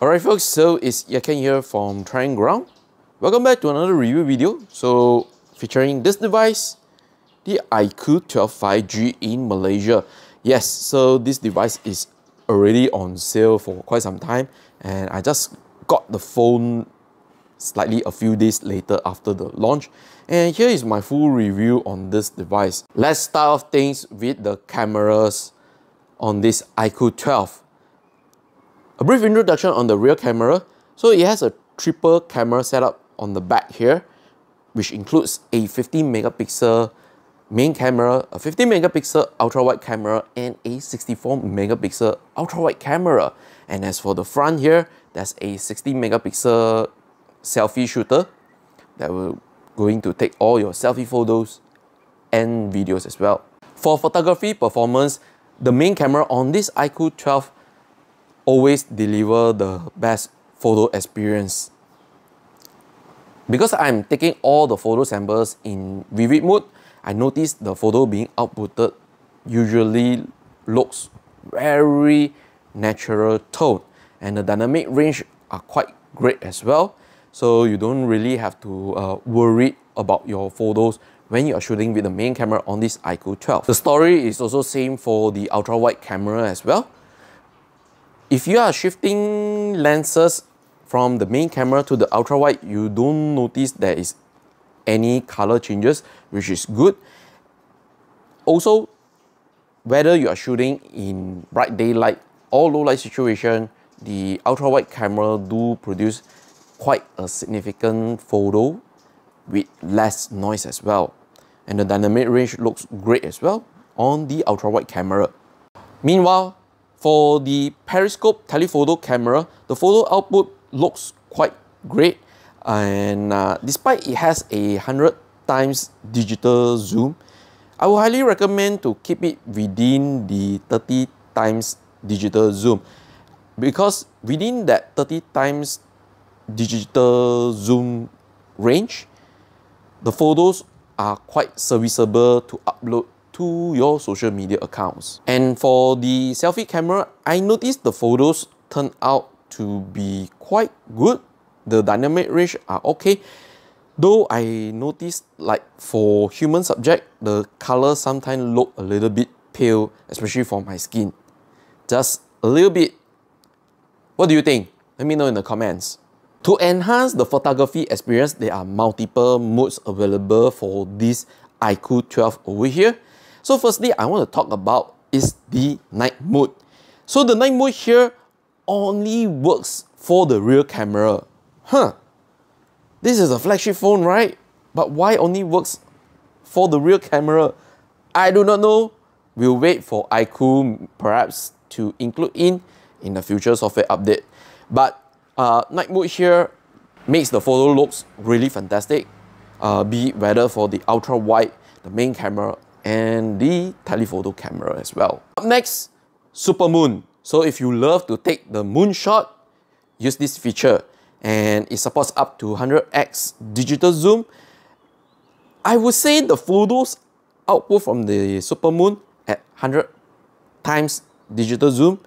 Alright folks, so it's Yat Kean here from Trying Ground. Welcome back to another review video. So featuring this device, the iQOO 12 5G in Malaysia. Yes, so this device is already on sale for quite some time, and I just got the phone slightly a few days later after the launch. And here is my full review on this device. Let's start off things with the cameras on this iQOO 12. A brief introduction on the rear camera. So it has a triple camera setup on the back here, which includes a 15 megapixel main camera, a 50 megapixel ultra-wide camera, and a 64 megapixel ultra-wide camera. And as for the front here, there's a 60 megapixel selfie shooter that will going to take all your selfie photos and videos as well. For photography performance, the main camera on this iQOO 12 always deliver the best photo experience. Because I'm taking all the photo samples in vivid mode, I noticed the photo being outputted usually looks very natural tone, and the dynamic range are quite great as well. So you don't really have to worry about your photos when you are shooting with the main camera on this iQOO 12. The story is also same for the ultra-wide camera as well. If you are shifting lenses from the main camera to the ultra-wide, you don't notice there is any color changes, which is good. Also, whether you are shooting in bright daylight or low light situation, the ultra-wide camera do produce quite a significant photo with less noise as well. And the dynamic range looks great as well on the ultra-wide camera. Meanwhile, for the Periscope telephoto camera, the photo output looks quite great, and despite it has a 100 times digital zoom, I would highly recommend to keep it within the 30 times digital zoom, because within that 30 times digital zoom range, the photos are quite serviceable to upload to your social media accounts. And for the selfie camera, I noticed the photos turn out to be quite good. The dynamic range are okay, though I noticed like for human subject, the color sometimes look a little bit pale, especially for my skin. Just a little bit. What do you think? Let me know in the comments. To enhance the photography experience, there are multiple modes available for this iQOO 12 over here. So firstly, I want to talk about is the night mode. So the night mode here only works for the rear camera. This is a flagship phone, right? But why only works for the rear camera? I do not know. We'll wait for iQOO perhaps to include in the future software update. But night mode here makes the photo looks really fantastic, be it whether for the ultra wide, the main camera, and the telephoto camera as well. Up next, Supermoon. So if you love to take the moon shot, use this feature, and it supports up to 100x digital zoom. I would say the photos output from the Supermoon at 100 times digital zoom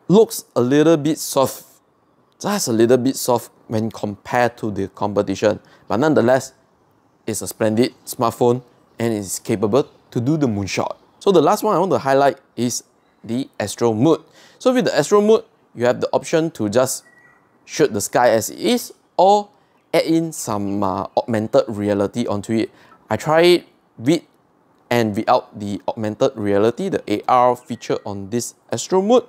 looks a little bit soft, just a little bit soft when compared to the competition, but nonetheless, it's a splendid smartphone and is capable to do the moonshot. So the last one I want to highlight is the Astro mode. So with the Astro mode, you have the option to just shoot the sky as it is, or add in some augmented reality onto it. I tried it with and without the augmented reality, the AR feature on this Astro mode,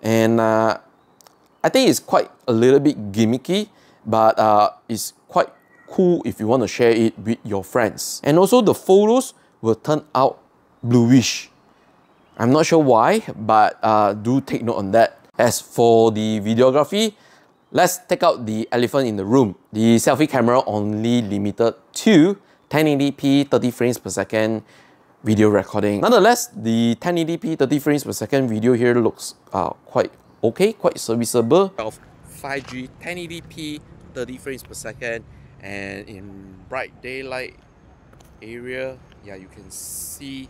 and I think it's quite a little bit gimmicky, but it's quite cool if you want to share it with your friends. And also the photos will turn out bluish. I'm not sure why, but do take note on that. As for the videography, let's take out the elephant in the room. The selfie camera only limited to 1080p 30 frames per second video recording. Nonetheless, the 1080p 30 frames per second video here looks quite okay, quite serviceable. 5G 1080p 30 frames per second, and in bright daylight area, yeah, you can see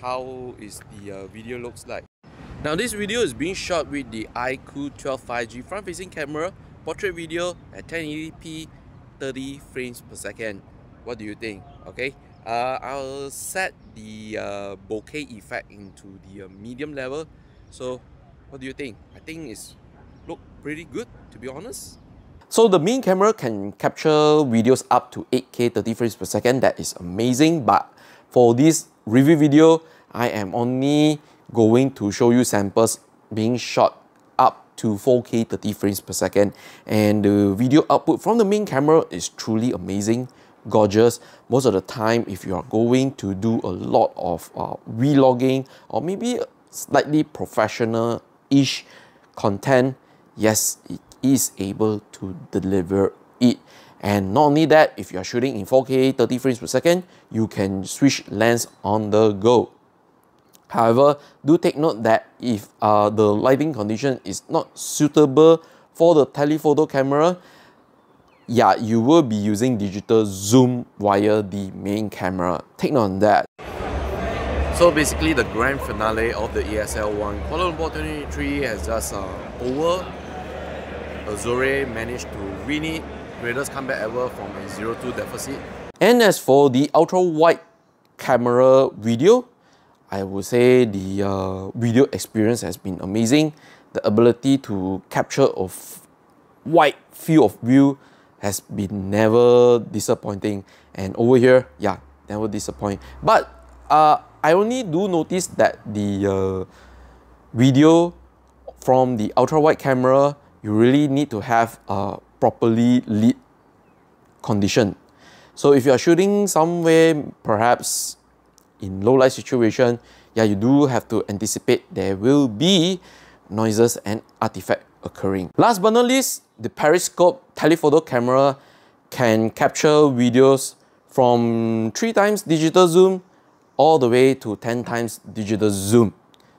how is the video looks like. Now this video is being shot with the iQOO 12 5G front-facing camera, portrait video at 1080p, 30 frames per second. What do you think? Okay, I'll set the bokeh effect into the medium level. So, what do you think? I think it's look pretty good, to be honest. So the main camera can capture videos up to 8K 30 frames per second. That is amazing. But for this review video, I am only going to show you samples being shot up to 4K 30 frames per second. And the video output from the main camera is truly amazing, gorgeous. Most of the time, if you are going to do a lot of vlogging or maybe slightly professional-ish content, yes, it is able to deliver it. And not only that, if you are shooting in 4K 30 frames per second, you can switch lens on the go. However, do take note that if the lighting condition is not suitable for the telephoto camera, yeah, you will be using digital zoom via the main camera. Take note on that. So basically, the grand finale of the ESL1 Kuala Lumpur 2023 has just over. Azure managed to win it, greatest comeback ever from a 0-2 deficit. And as for the ultra-wide camera video, I would say the video experience has been amazing. The ability to capture a wide field of view has been never disappointing. And over here, yeah, never disappoint. But I only do notice that the video from the ultra-wide camera, you really need to have a properly lit condition. So if you are shooting somewhere, perhaps in low light situation, yeah, you do have to anticipate there will be noises and artifact occurring. Last but not least, the Periscope telephoto camera can capture videos from 3 times digital zoom all the way to 10 times digital zoom.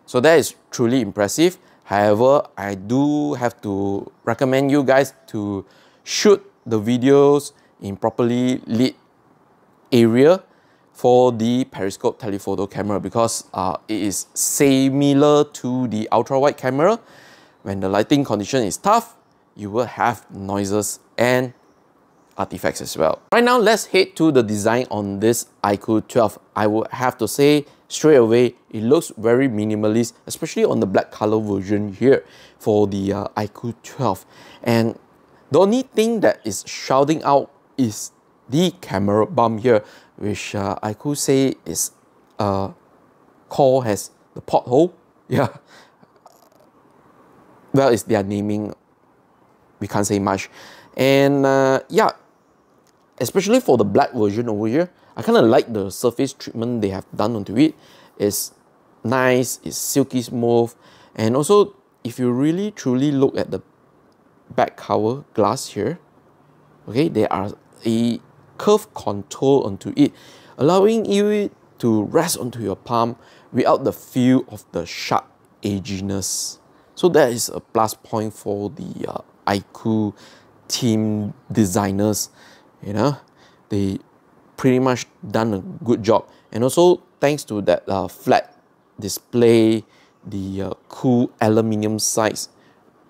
So that is truly impressive. However, I do have to recommend you guys to shoot the videos in properly lit area for the Periscope telephoto camera, because it is similar to the ultra-wide camera. When the lighting condition is tough, you will have noises and artifacts as well. Right now, let's head to the design on this iQOO 12. I would have to say straight away, it looks very minimalist, especially on the black color version here for the iQOO 12. And the only thing that is shouting out is the camera bump here, which iQOO say is called as the porthole. Yeah. Well, it's their naming. We can't say much. And yeah, especially for the black version over here, I kind of like the surface treatment they have done onto it. It's nice, it's silky smooth. And also, if you really truly look at the back cover glass here, okay, there are a curved contour onto it, allowing you to rest onto your palm without the feel of the sharp edginess. So that is a plus point for the iQOO team designers. You know, they pretty much done a good job. And also thanks to that flat display, the cool aluminium sides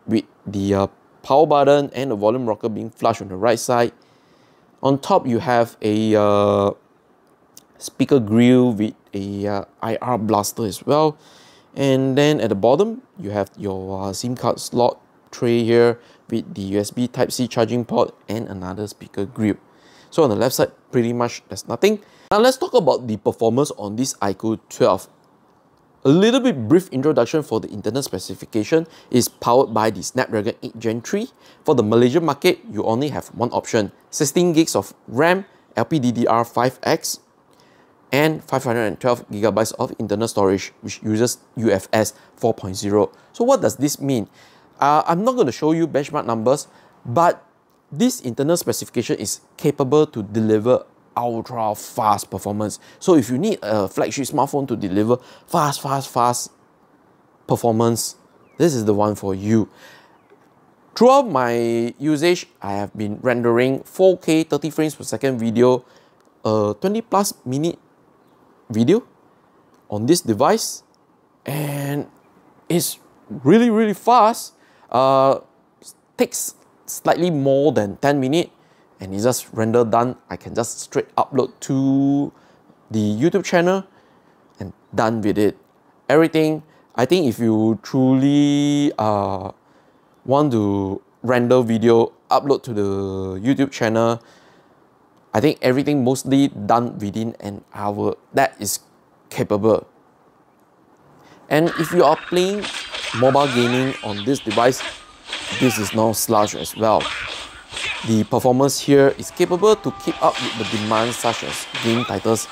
with the power button and the volume rocker being flush on the right side. On top, you have a speaker grill with a IR blaster as well. And then at the bottom, you have your SIM card slot tray here with the USB Type-C charging port and another speaker grill. So on the left side, pretty much there's nothing. Now let's talk about the performance on this iQOO 12. A little bit brief introduction for the internal specification is powered by the Snapdragon 8 Gen 3. For the Malaysian market, you only have one option, 16 gigs of RAM, LPDDR5X, and 512 gigabytes of internal storage, which uses UFS 4.0. So what does this mean? I'm not going to show you benchmark numbers, but this internal specification is capable to deliver ultra fast performance. So if you need a flagship smartphone to deliver fast performance, this is the one for you. Throughout my usage, I have been rendering 4K 30 frames per second video, 20+ minute video on this device, and is really fast. Takes slightly more than 10 minutes and it's just render done. I can just straight upload to the YouTube channel and done with it. Everything, I think if you truly want to render video, upload to the YouTube channel, I think everything mostly done within an hour. That is capable. And if you are playing mobile gaming on this device, this is no slouch as well. The performance here is capable to keep up with the demands such as game titles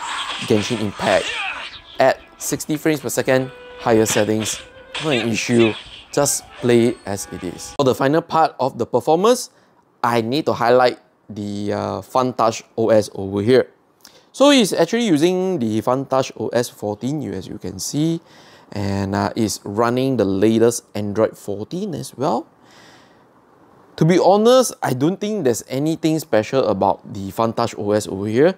Genshin Impact. At 60 frames per second, higher settings, not an issue, just play as it is. For the final part of the performance, I need to highlight the FunTouch OS over here. So it's actually using the FunTouch OS 14, as you can see, and is running the latest Android 14 as well. To be honest, I don't think there's anything special about the FunTouch OS over here.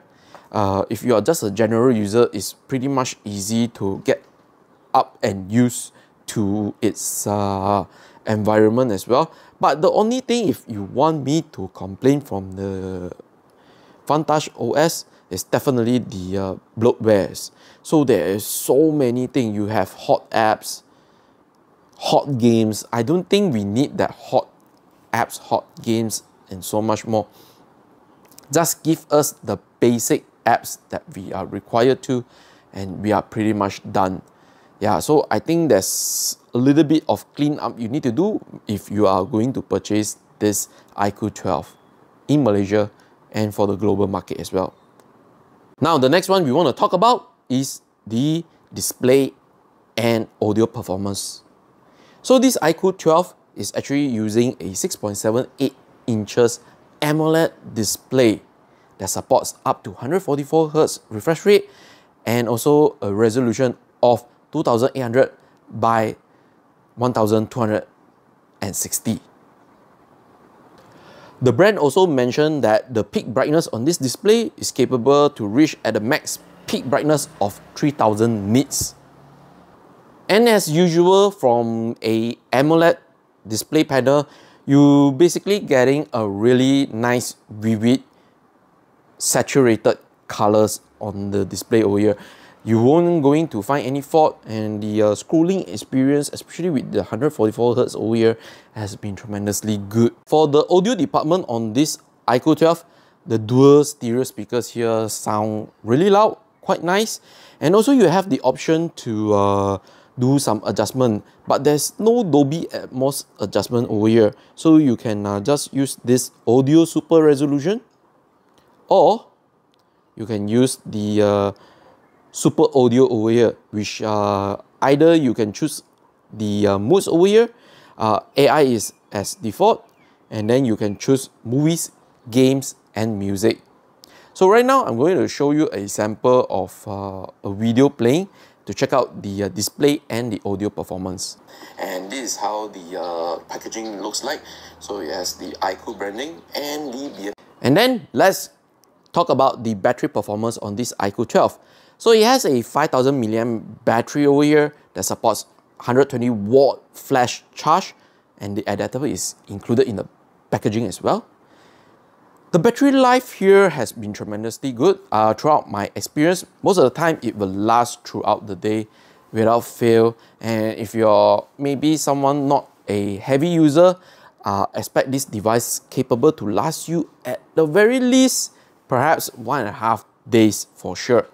If you are just a general user, it's pretty much easy to get up and used to its environment as well. But the only thing, if you want me to complain from the FunTouch OS, is definitely the bloatwares. So there is so many things. You have hot apps, hot games. I don't think we need that hot apps, hot games, and so much more. Just give us the basic apps that we are required to, and we are pretty much done. Yeah, so I think there's a little bit of cleanup you need to do if you are going to purchase this iQOO 12 in Malaysia and for the global market as well. Now, the next one we want to talk about is the display and audio performance. So this iQOO 12 is actually using a 6.78 inches AMOLED display that supports up to 144Hz refresh rate and also a resolution of 2800 by 1260. The brand also mentioned that the peak brightness on this display is capable to reach at the max peak brightness of 3000 nits. And as usual from a AMOLED display panel, you basically getting a really nice, vivid, saturated colors on the display over here. You won't going to find any fault, and the scrolling experience, especially with the 144Hz over here, has been tremendously good. For the audio department on this iQOO 12, the dual stereo speakers here sound really loud, quite nice, and also you have the option to do some adjustment, but there's no Dolby Atmos adjustment over here, so you can just use this audio super resolution, or you can use the super audio over here, which either you can choose the modes over here. AI is as default, and then you can choose movies, games, and music. So right now I'm going to show you a sample of a video playing to check out the display and the audio performance. And this is how the packaging looks like. So it has the iQOO branding and the... And then let's talk about the battery performance on this iQOO 12. So it has a 5000 mAh battery over here that supports 120 watt flash charge, and the adapter is included in the packaging as well. The battery life here has been tremendously good. Throughout my experience, most of the time it will last throughout the day without fail. And if you're maybe someone not a heavy user, expect this device capable to last you at the very least perhaps 1.5 days for sure.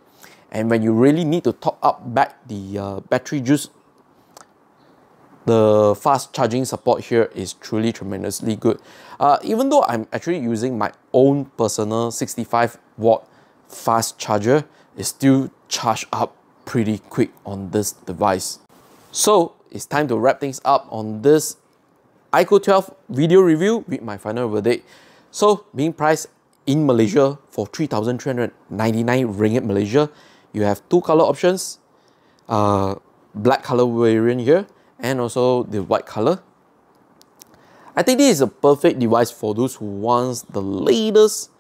And when you really need to top up back the battery juice, the fast charging support here is truly tremendously good. Even though I'm actually using my own personal 65 watt fast charger, it still charged up pretty quick on this device. So it's time to wrap things up on this iQOO 12 video review with my final verdict. So being priced in Malaysia for 3,399 ringgit Malaysia, you have two color options, black color variant here, and also the white color. I think this is a perfect device for those who wants the latest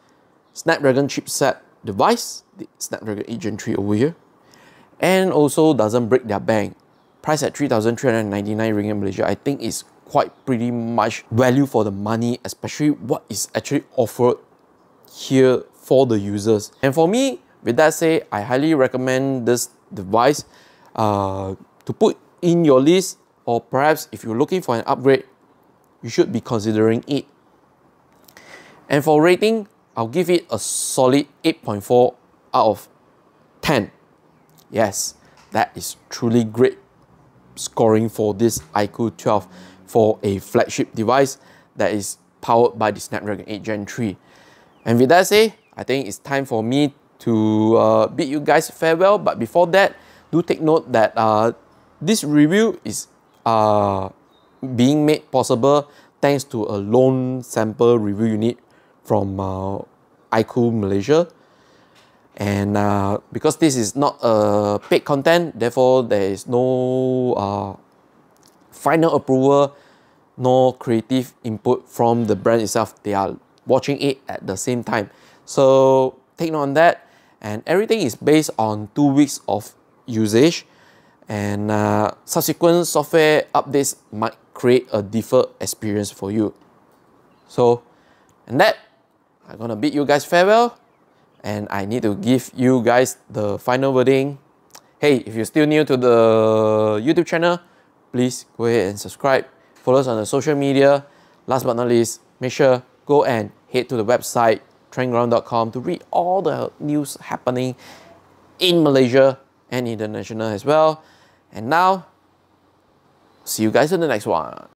Snapdragon chipset device, the Snapdragon 8 Gen 3 over here, and also doesn't break their bank. priced at 3,399 ringgit Malaysia, I think is quite pretty much value for the money, especially what is actually offered here for the users. And for me, with that said, I highly recommend this device to put in your list, or perhaps if you're looking for an upgrade, you should be considering it. And for rating, I'll give it a solid 8.4 out of 10. Yes, that is truly great scoring for this iQOO 12 for a flagship device that is powered by the Snapdragon 8 Gen 3. And with that said, I think it's time for me to bid you guys farewell. But before that, do take note that this review is being made possible thanks to a loan sample review unit from iQOO Malaysia. And because this is not a paid content, therefore there is no final approval, no creative input from the brand itself. They are watching it at the same time. So take note on that. And everything is based on 2 weeks of usage. And subsequent software updates might create a deferred experience for you. So, and that, I'm gonna bid you guys farewell. And I need to give you guys the final wording. Hey, if you're still new to the YouTube channel, please go ahead and subscribe. Follow us on the social media. Last but not least, make sure go and head to the website trendground.com to read all the news happening in Malaysia and international as well. And now, see you guys in the next one.